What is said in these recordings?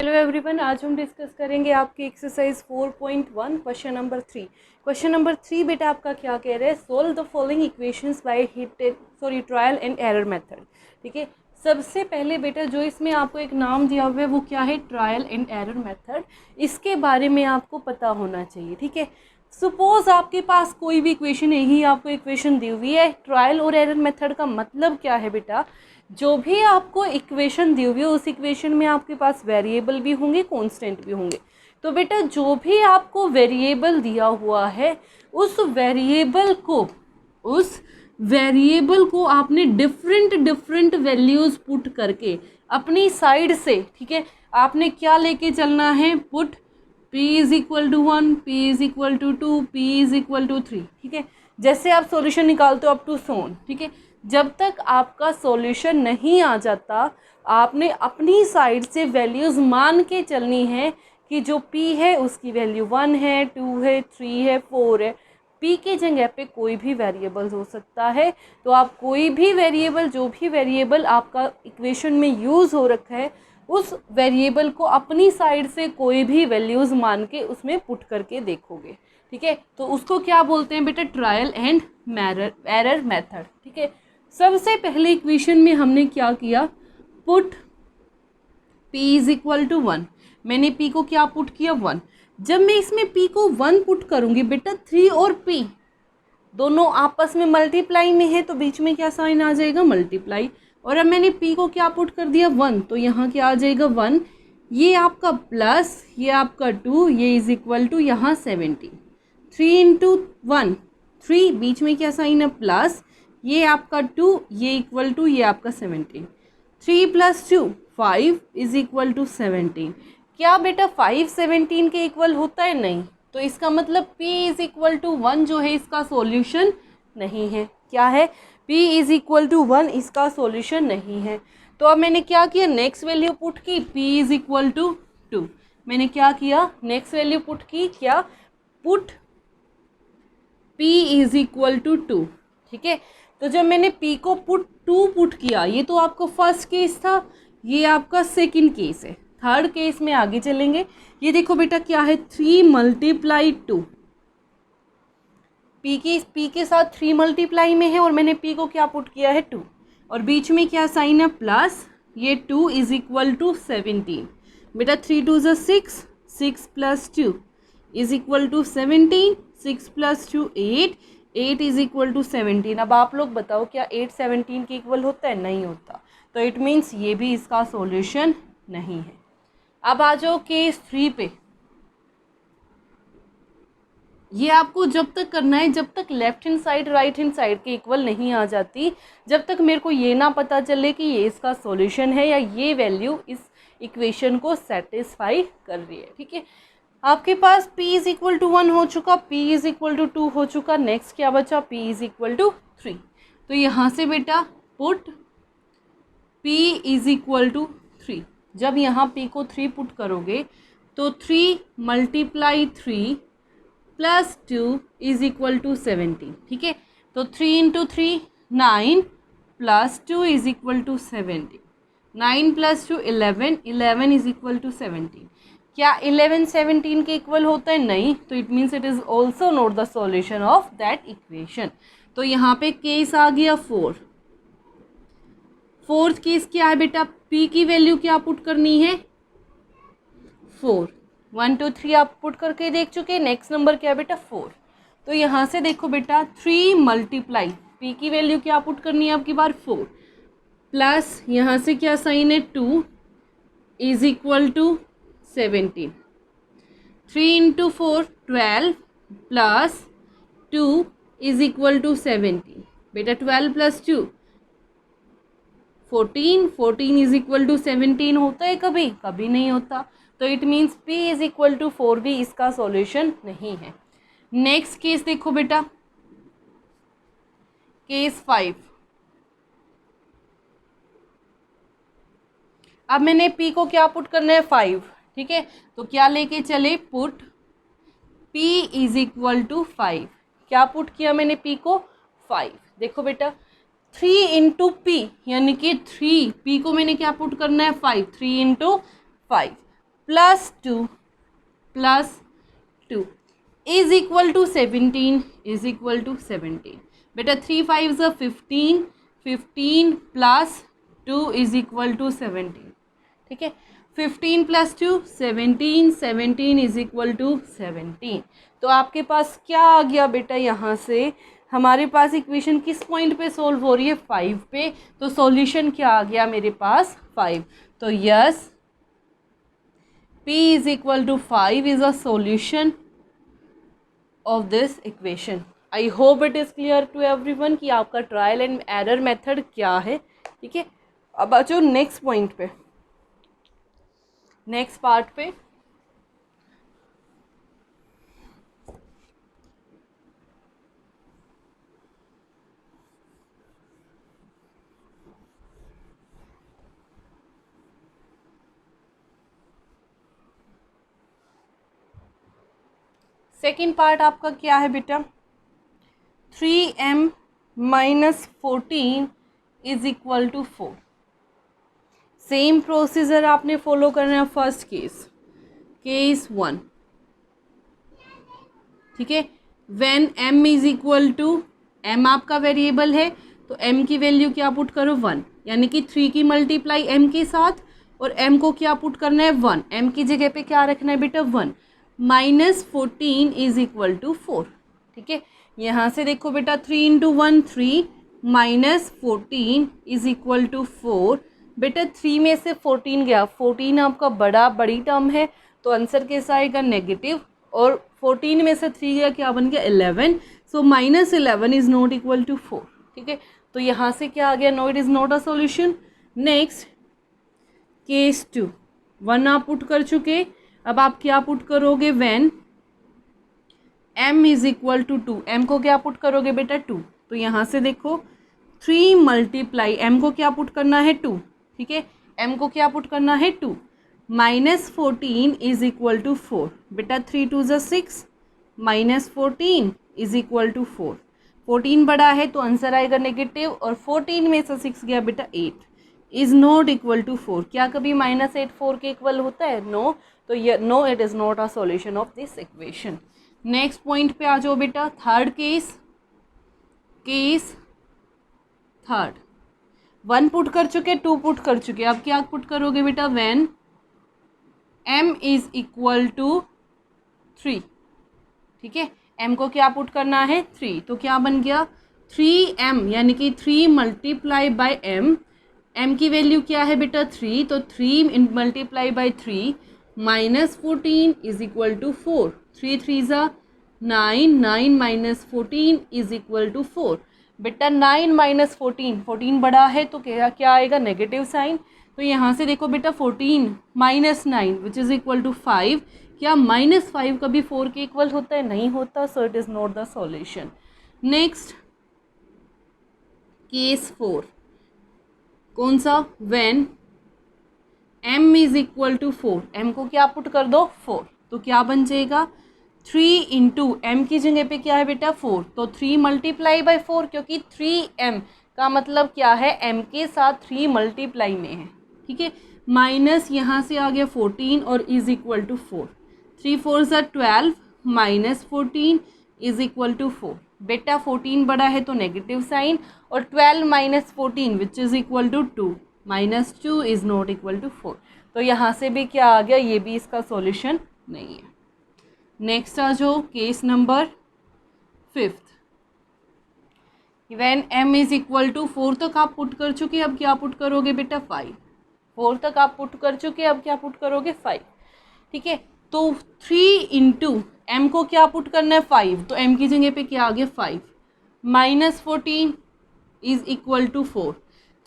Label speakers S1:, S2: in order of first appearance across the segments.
S1: Hello everyone, आज हम discuss करेंगे आपकी exercise 4.1 question number 3। Question number 3 बेटा आपका क्या कह रहा है, solve the following equations by trial and error method. ठीक है, सबसे पहले बेटा जो इसमें आपको एक नाम दिया हुआ है वो क्या है, ट्रायल एंड एरर मेथड। इसके बारे में आपको पता होना चाहिए। ठीक है, सपोज आपके पास कोई भी इक्वेशन, यही आपको इक्वेशन दी हुई है। ट्रायल और एरर मेथड का मतलब क्या है बेटा, जो भी आपको इक्वेशन दी हुई है उस इक्वेशन में आपके पास वेरिएबल भी होंगे, कांस्टेंट भी होंगे। तो बेटा जो भी आपको वेरिएबल दिया हुआ है उस वेरिएबल को आपने डिफरेंट वैल्यूज पुट करके अपनी साइड से, ठीक है, आपने क्या लेके चलना है, put p is equal to 1, p is equal to 2, p is equal to 3। ठीक है, जैसे आप सॉल्यूशन निकालते हो अप टू सोन। ठीक है, जब तक आपका सॉल्यूशन नहीं आ जाता आपने अपनी साइड से वैल्यूज़ मान के चलनी है कि जो p है उसकी वैल्यू 1 है, 2 है, 3 है, 4 है। p के जगह पे कोई भी वेरिएबल हो सकता है। तो आप कोई भी वेरिएबल, जो भी वेरिएबल आपका इक्वेशन में यूज़ हो रखा है उस वेरिएबल को अपनी साइड से कोई भी वैल्यूज़ मान के उसमें पुट करके देखोगे। ठीक है, तो उसको क्या बोलते हैं बेटा, ट्रायल एंड एरर मेथड। ठीक है, सबसे पहले इक्वेशन में हमने क्या किया, put p is equal to 1। मैंने p को क्या पुट किया, 1। जब मैं इसमें p को 1 पुट करूंगी बेटा, 3 और p दोनों आपस में मल्टीप्लाई में है तो बीच में क्या साइन आ जाएगा, मल्टीप्लाई। और अब मैंने p को क्या पुट कर दिया, 1, तो यहाँ क्या आ जाएगा, 1। ये आपका प्लस, ये आपका 2, ये इज इक्वल टू यहाँ 17। 3 इंटू 1 3, बीच में क्या साइन है, प्लस, ये आपका 2, ये इक्वल टू ये आपका 17। 3 प्लस 2 5 इज इक्वल टू 17। क्या बेटा 5 17 के इक्वल होता है, नहीं। तो इसका मतलब p इज इक्वल टू 1 जो है इसका सॉल्यूशन नहीं है। क्या है, p इज इक्वल टू 1 इसका सॉल्यूशन नहीं है। तो अब मैंने क्या किया, नेक्स्ट वैल्यू पुट की, p इज इक्वल टू 2। मैंने क्या किया, नेक्स्ट वैल्यू पुट की, क्या, put p is equal to 2। ठीक है, तो जब मैंने p को पुट किया, ये तो आपका फर्स्ट केस था, ये आपका सेकंड केस है। थर्ड केस में आगे चलेंगे। ये देखो बेटा क्या है, 3 मल्टीप्लाई 2। p के साथ 3 मल्टीप्लाई में है और मैंने p को क्या पुट किया है, 2। और बीच में क्या साइन है, प्लस, ये 2 इज इक्वल टू 17। बेटा 3 2 ज़ा 6, 6 plus 2 is equal to 17, 6 plus 2 8, 8 is equal to 17। अब आप लोग बताओ क्या 8 17 के इक्वल होता है, नहीं होता। तो इट मीन्स ये भी इसका सॉल्यूशन नहीं है। अब आ जाओ केस 3 पे। ये आपको जब तक करना है जब तक left hand side right hand side के इक्वल नहीं आ जाती, जब तक मेरे को ये ना पता चले कि ये इसका सॉल्यूशन है या ये वैल्यू इस इक्वेशन को सेटिस्फाई कर रही है। ठीक है, आपके पास p इज इक्वल टू 1 हो चुका, p इज इक्वल टू 2 हो चुका, नेक्स्ट क्या बचा, p इज इक्वल टू 3। तो यहाँ से बेटा put p is equal to 3। जब यहाँ p को 3 पुट करोगे तो 3 multiply 3 plus 2 is equal to 17। ठीक है, तो 3 into 3 9 plus 2 is equal to 17। 9 plus 2 11, 11 is equal to 17। क्या 11 17 के इक्वल होता है, नहीं। तो it means it is also not the solution of that equation. तो यहाँ पे केस आ गया 4। फोर्थ केस क्या है बेटा, p की वैल्यू क्या पुट करनी है, 4। 1 2 3 आप पुट करके देख चुके। नेक्स्ट नंबर क्या है बेटा, 4। तो यहाँ से देखो बेटा 3 मल्टीप्लाई, p की वैल्यू क्या पुट करनी है आपकी बार, 4, प्लस यहाँ से क्या साइन है, 2 is equal to 17। 3 into 4 12 plus 2 is equal to 17। बेटा 12 प्लस 2 14, 14 इज इक्वल टू 17 होता है कभी, कभी नहीं होता। तो it means p is equal to 4 भी इसका सॉल्यूशन नहीं है। नेक्स्ट केस देखो बेटा, केस 5। अब मैंने p को क्या पुट करना है, 5। ठीक है, तो क्या लेके चले, put p is equal to 5। क्या पुट किया मैंने p को, 5। देखो बेटा 3 इंटू पी यानी कि 3, p को मैंने क्या पुट करना है, 5। 3 इंटू 5 plus two is equal to 17 is equal to 17। बेटा 3 5 ज़ा 15, 15 प्लस 2 इज इक्वल टू 17। ठीक है, 15 प्लस 2 17, 17 इज इक्वल टू 17। तो आपके पास क्या आ गया बेटा, यहाँ से हमारे पास इक्वेशन किस पॉइंट पे सोल्व हो रही है, 5 पे। तो सॉल्यूशन क्या आ गया मेरे पास, 5। तो yes, P is equal to 5 is a solution of this equation. I hope it is clear to everyone कि आपका ट्रायल एंड एरर मेथड क्या है। ठीक है, अब आ जाओ नेक्स्ट पॉइंट पे, नेक्स्ट पार्ट पे। सेकेंड पार्ट आपका क्या है बेटा, 3m minus 14 is equal to 4। Same procedure आपने फॉलो करना है। फर्स्ट केस, केस 1, ठीक है, when m is equal to, m आपका वेरिएबल है तो m की वैल्यू क्या पुट करो, 1, यानी कि 3 की मल्टीप्लाई m के साथ, और m को क्या पुट करना है, 1, m की जगह पे क्या रखना है बेटा, 1, माइनस 14 इज इक्वल टू 4। ठीक है, यहाँ से देखो बेटा 3 इंटू 1 3, माइनस 14 इज इक्वल टू 4। बेटा 3 में से 14 गया, 14 आपका बड़ी टर्म है तो आंसर कैसा आएगा, नेगेटिव, और 14 में से 3 गया, क्या बन गया, 11। So minus 11 is not equal to 4। ठीक है, तो यहाँ से क्या आ गया, no it is not a solution. Next case 2, 1 आप पुट कर चुके, अब आप क्या पुट करोगे, when m is equal to 2, m को क्या पुट करोगे बेटा, 2। तो यहाँ से देखो 3 मल्टीप्लाई m को क्या पुट करना है, 2। ठीक है, m को क्या पुट करना है, 2, माइनस 14 इज इक्वल टू 4। बेटा 3 2 ज़ा 6, माइनस 14 इज इक्वल टू 4। 14 बड़ा है तो आंसर आएगा नेगेटिव, और 14 में से 6 गया बेटा 8, इज नॉट इक्वल टू 4। क्या कभी माइनस 8 4 के इक्वल होता है, नो। तो ये no, it is not a solution of this equation. Next point पे आ जाओ बेटा, third case, case third, 1 put कर चुके, 2 पुट कर चुके, अब क्या पुट करोगे बेटा, when m is equal to 3। ठीक है, m को क्या पुट करना है, 3, तो क्या बन गया, 3m, यानी कि 3 मल्टीप्लाई बाय m, m की वैल्यू क्या है बेटा, 3, तो 3 multiply by 3, minus 14 is equal to 4। 3 3 ज़ा 9, 9 माइनस 14 इज इक्वल टू 4। बेटा 9 माइनस 14, 14 बड़ा है तो क्या आएगा, नेगेटिव साइन। तो यहाँ से देखो बेटा 14 minus 9 which is equal to 5, क्या माइनस 5 कभी 4 के इक्वल होता है, नहीं होता। So it is not the solution. Next case 4, कौन सा, when m is equal to 4, m को क्या पुट कर दो, 4, तो क्या बन जाएगा, 3 इंटू m की जगह पे क्या है बेटा, 4, तो 3 मल्टीप्लाई बाय 4, क्योंकि 3m का मतलब क्या है, m के साथ 3 मल्टीप्लाई में है। ठीक है, माइनस यहाँ से आ गया 14 और इज इक्वल टू 4, 3 4 ज़ा 12, माइनस 14 इज इक्वल टू 4। बेटा 14 बड़ा है तो नेगेटिव साइन, और 12 minus 14 which is equal to 2, minus 2 is not equal to 4। तो यहाँ से भी क्या आ गया, ये भी इसका सॉल्यूशन नहीं है। नेक्स्ट आ जाओ, case number 5, when m is equal to 4 तक आप पुट कर चुके, अब क्या पुट करोगे बेटा, 5। 4 तक आप पुट कर चुके, अब क्या पुट करोगे, 5। ठीक है, तो 3 इंटू m को क्या पुट करना है, 5, तो m की जगह पे क्या आ गया, 5, minus 14 is equal to 4,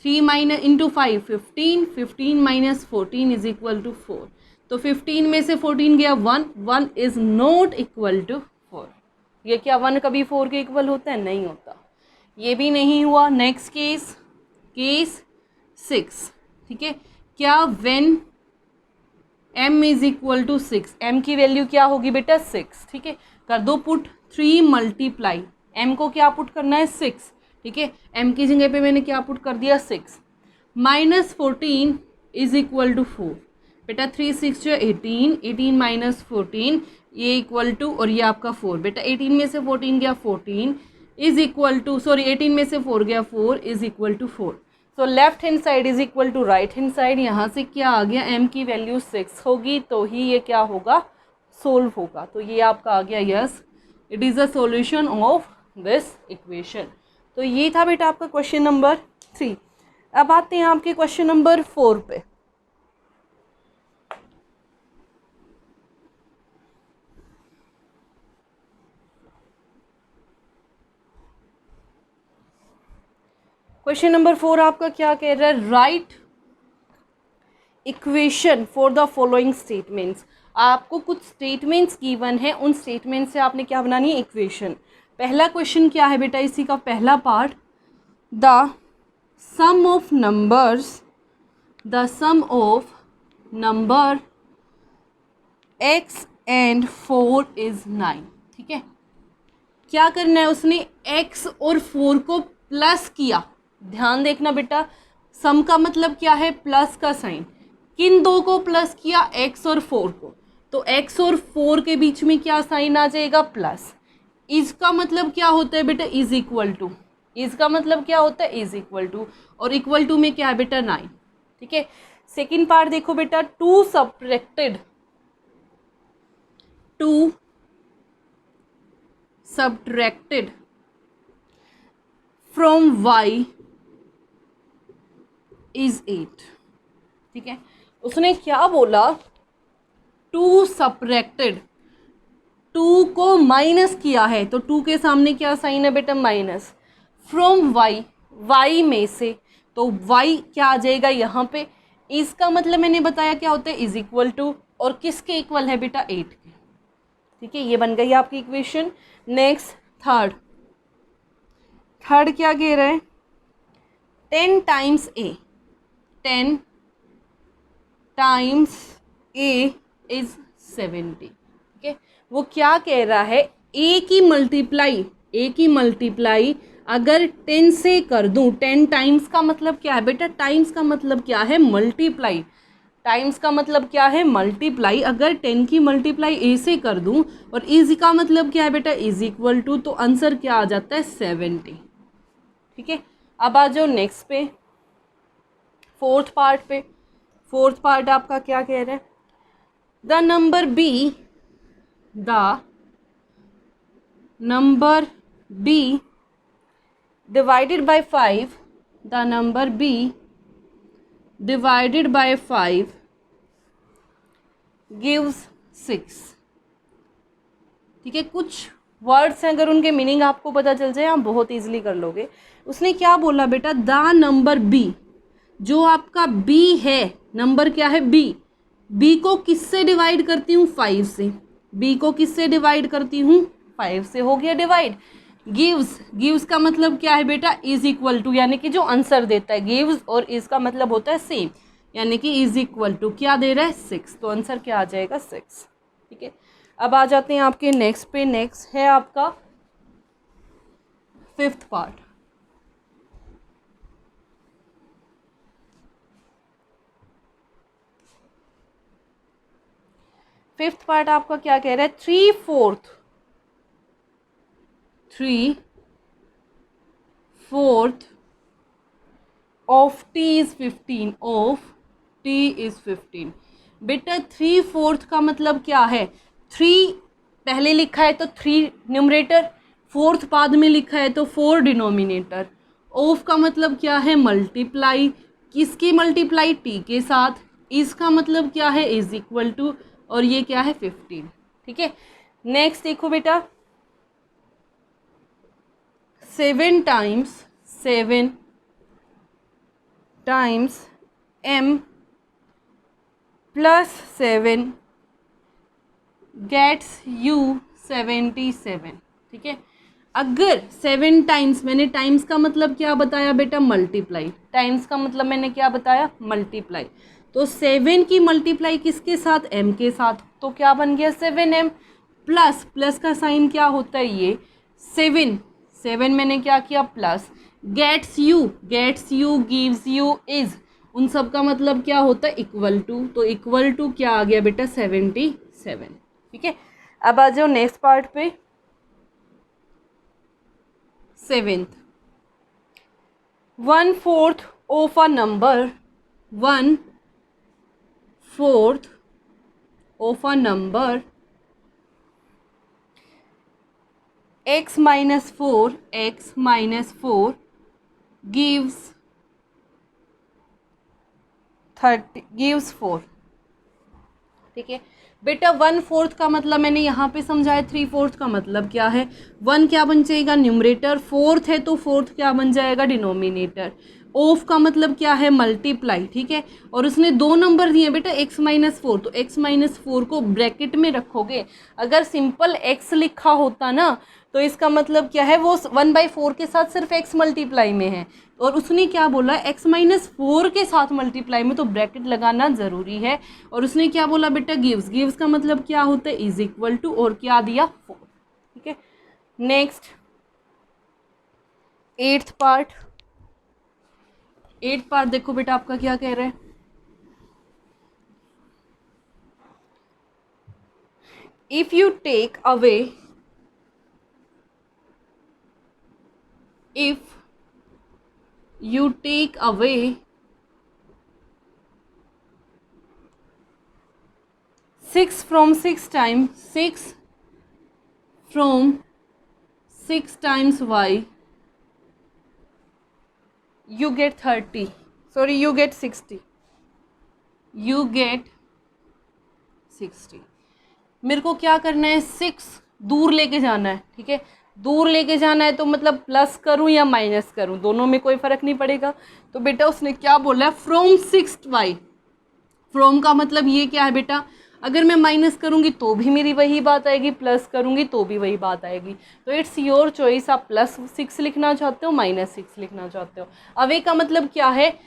S1: 3 minus into 5 15, 15 minus 14 is equal to 4, तो 15 में से 14 गया 1, 1 इज नॉट इक्वल टू 4। ये क्या 1 कभी 4 के इक्वल होता है, नहीं होता, ये भी नहीं हुआ। नेक्स्ट केस, केस 6, ठीक है, क्या when m is equal to 6, m की वैल्यू क्या होगी बेटा, 6। ठीक है, कर दो पुट, 3 मल्टीप्लाई, m को क्या पुट करना है, 6। ठीक है, m की जगह पे मैंने क्या पुट कर दिया, 6, माइनस 14 इज इक्वल टू 4। बेटा 3 6 जो 18, 18 माइनस 14 ये इक्वल टू, और ये आपका 4। बेटा 18 में से 14 गया 14 इज इक्वल टू, सॉरी 18 में से 4 गया 4 is equal to 4। So left hand side is equal to right hand side. यहाँ से क्या आ गया, m की वैल्यू 6 होगी तो ही ये क्या होगा, सोल्व होगा। तो ये आपका आ गया yes, it is a solution of this equation. तो ये था बेटा आपका क्वेश्चन नंबर 3। अब आते हैं आपके क्वेश्चन नंबर 4 पे। क्वेश्चन नंबर 4 आपका क्या कह रहा है, right equation for the following statements. आपको कुछ स्टेटमेंट्स गिवन है, उन स्टेटमेंट से आपने क्या बनानी है, इक्वेशन। पहला क्वेश्चन क्या है बेटा, इसी का पहला part, the sum of numbers, the sum of number x and 4 is 9। ठीक है, क्या करना है, उसने x और 4 को प्लस किया। ध्यान देखना बेटा, सम का मतलब क्या है, प्लस का साइन। किन दो को प्लस किया, x और 4 को, तो x और 4 के बीच में क्या साइन आ जाएगा, प्लस। इसका मतलब क्या होता है बेटा, इज इक्वल टू। इसका मतलब क्या होता है, इज इक्वल टू, और इक्वल टू में क्या है बेटा, 9। ठीक है, सेकेंड पार्ट देखो बेटा, two subtracted from y is 8। ठीक है, उसने क्या बोला, टू सब्ट्रैक्टेड, टू को माइनस किया है, तो टू के सामने क्या साइन है बेटा, माइनस। फ्रॉम y, y में से, तो y क्या आ जाएगा यहाँ पे, इसका मतलब मैंने बताया क्या होता है, इज इक्वल टू, और किसके इक्वल है बेटा, 8 के। ठीक है, ये बन गई आपकी इक्वेशन। नेक्स्ट थर्ड क्या कह रहा है, 10 times a, 10 times a is 70। ठीक है, वो क्या कह रहा है, a की मल्टीप्लाई अगर 10 से कर दूं, 10 टाइम्स का मतलब क्या है बेटा, टाइम्स का मतलब क्या है, मल्टीप्लाई। टाइम्स का मतलब क्या है, मल्टीप्लाई। अगर 10 की मल्टीप्लाई a से कर दूं, और इज का मतलब क्या है बेटा, इज इक्वल टू, तो आंसर क्या आ जाता है, 70। ठीक है, अब आ जाओ नेक्स्ट पे, फोर्थ पार्ट पे। फोर्थ पार्ट आपका क्या कह रहा है, the number b divided by 5, the number b divided by 5 gives 6। ठीक है, कुछ वर्ड्स हैं, अगर उनके मीनिंग आपको पता चल जाए आप बहुत इजीली कर लोगे। उसने क्या बोला बेटा, द नंबर b, जो आपका b है, नंबर क्या है, b को किससे डिवाइड करती हूँ, 5 से। b को किससे डिवाइड करती हूँ, 5 से, हो गया डिवाइड। गिव्स का मतलब क्या है बेटा, इज इक्वल टू, यानी कि जो आंसर देता है, गिव्स और इज का मतलब होता है सेम, यानी कि इज इक्वल टू क्या दे रहा है, 6। तो आंसर क्या आ जाएगा, 6। ठीक है, अब आ जाते हैं आपके नेक्स्ट पे। नेक्स्ट है आपका फिफ्थ पार्ट। फिफ्थ पार्ट आपका क्या कह रहा है, 3/4 of t is 15, of t is 15। बेटा 3/4 का मतलब क्या है, 3 पहले लिखा है तो 3 न्यूमरेटर, 4th बाद में लिखा है तो 4 डिनोमिनेटर। ऑफ का मतलब क्या है, मल्टीप्लाई। किसकी मल्टीप्लाई, t के साथ। इसका मतलब क्या है, इज इक्वल टू, और ये क्या है, 15। ठीक है, नेक्स्ट देखो बेटा, 7 times m plus 7 gets you 77। ठीक है, अगर 7 टाइम्स, मैंने टाइम्स का मतलब क्या बताया बेटा, मल्टीप्लाई। टाइम्स का मतलब मैंने क्या बताया, मल्टीप्लाई। तो 7 की मल्टीप्लाई किसके साथ, m के साथ, तो क्या बन गया, 7m प्लस का साइन क्या होता है, ये 7 मैंने क्या किया, plus. Gets you gives you is, उन सब का मतलब क्या होता है इक्वल टू, तो इक्वल टू क्या आ गया बेटा 77, ठीक है। अब आ जाओ नेक्स्ट पार्ट पे, 7th, 1/4 of a number, 1/4 of a number x minus 4 gives 4, ठीक है बेटा। 1/4 का मतलब मैंने यहाँ पे समझाया, 3/4 का मतलब क्या है, 1 क्या बन जाएगा न्यूमरेटर, 4th है तो 4th क्या बन जाएगा डिनोमिनेटर, ऑफ का मतलब क्या है मल्टीप्लाई, ठीक है। और उसने दो नंबर दिए बेटा x माइनस 4, तो x माइनस 4 को ब्रैकेट में रखोगे। अगर सिंपल x लिखा होता ना तो इसका मतलब क्या है, वो 1/4 के साथ सिर्फ x मल्टीप्लाई में है, और उसने क्या बोला x माइनस 4 के साथ मल्टीप्लाई में, तो ब्रैकेट लगाना ज़रूरी है। और उसने क्या बोला बेटा गिव्स का मतलब क्या होता है इज इक्वल टू, और क्या दिया 4, ठीक है। Next 8th part, 8th part देखो बेटा आपका क्या कह रहा है, if you take away, if you take away 6 from 6 times 6 from 6 times y, you get 30, sorry you get 60, you get 60। मेरे को क्या करना है, 6 दूर लेके जाना है, ठीक है। दूर लेके जाना है तो मतलब प्लस करूं या माइनस करूं, दोनों में कोई फर्क नहीं पड़ेगा। तो बेटा उसने क्या बोला है, फ्रॉम 6y, फ्रॉम का मतलब ये क्या है बेटा, अगर मैं माइनस करूंगी तो भी मेरी वही बात आएगी, प्लस करूंगी तो भी वही बात आएगी। तो इट्स योर चॉइस, आप +6 लिखना चाहते हो -6 लिखना चाहते हो। अवे का मतलब क्या है,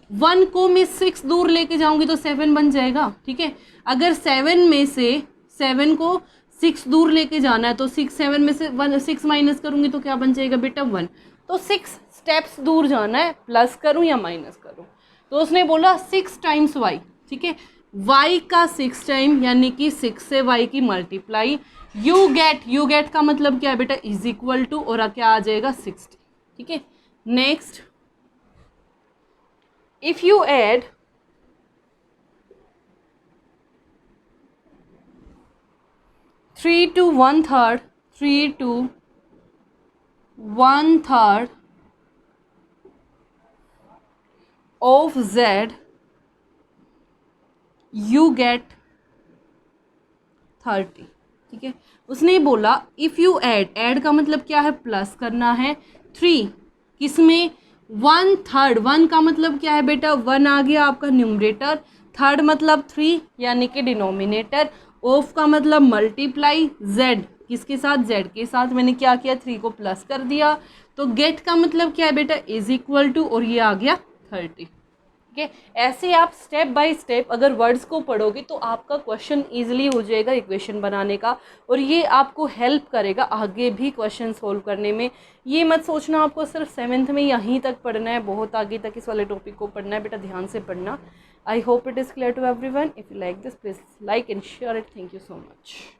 S1: 1 को मैं 6 दूर लेके जाऊंगी तो 7 बन जाएगा, ठीक है। अगर 7 में से 7 को 6 दूर लेके जाना है तो 7 में से 6 माइनस करूंगी तो क्या बन जाएगा बेटा 1। तो 6 स्टेप्स दूर जाना है, प्लस करूं या माइनस करूं। तो उसने बोला 6 टाइम्स वाई, ठीक है, y का 6 टाइम यानी कि 6 से y की मल्टीप्लाई, यू गेट का मतलब क्या है बेटा इज इक्वल टू, और क्या आ जाएगा 60, ठीक है। Next if you add 3 to 1/3, 3 to 1/3 of z, you get 30, ठीक है। उसने बोला इफ़ यू ऐड का मतलब क्या है, प्लस करना है 3 किसमें, 1/3, 1 का मतलब क्या है बेटा 1 आ गया आपका न्यूमरेटर, थर्ड मतलब 3 यानी कि डिनोमिनेटर, ऑफ का मतलब मल्टीप्लाई, z किसके साथ, z के साथ, मैंने क्या किया 3 को प्लस कर दिया। तो गेट का मतलब क्या है बेटा इज इक्वल टू, और ये आ गया 30, ठीक है। ऐसे आप स्टेप बाय स्टेप अगर वर्ड्स को पढ़ोगे तो आपका क्वेश्चन इजीली हो जाएगा इक्वेशन बनाने का, और ये आपको हेल्प करेगा आगे भी क्वेश्चन सोल्व करने में। ये मत सोचना आपको सिर्फ 7th में यहीं तक पढ़ना है, बहुत आगे तक इस वाले टॉपिक को पढ़ना है बेटा, ध्यान से पढ़ना। I hope it is clear to everyone. If you like this please like and share it. Thank you so much.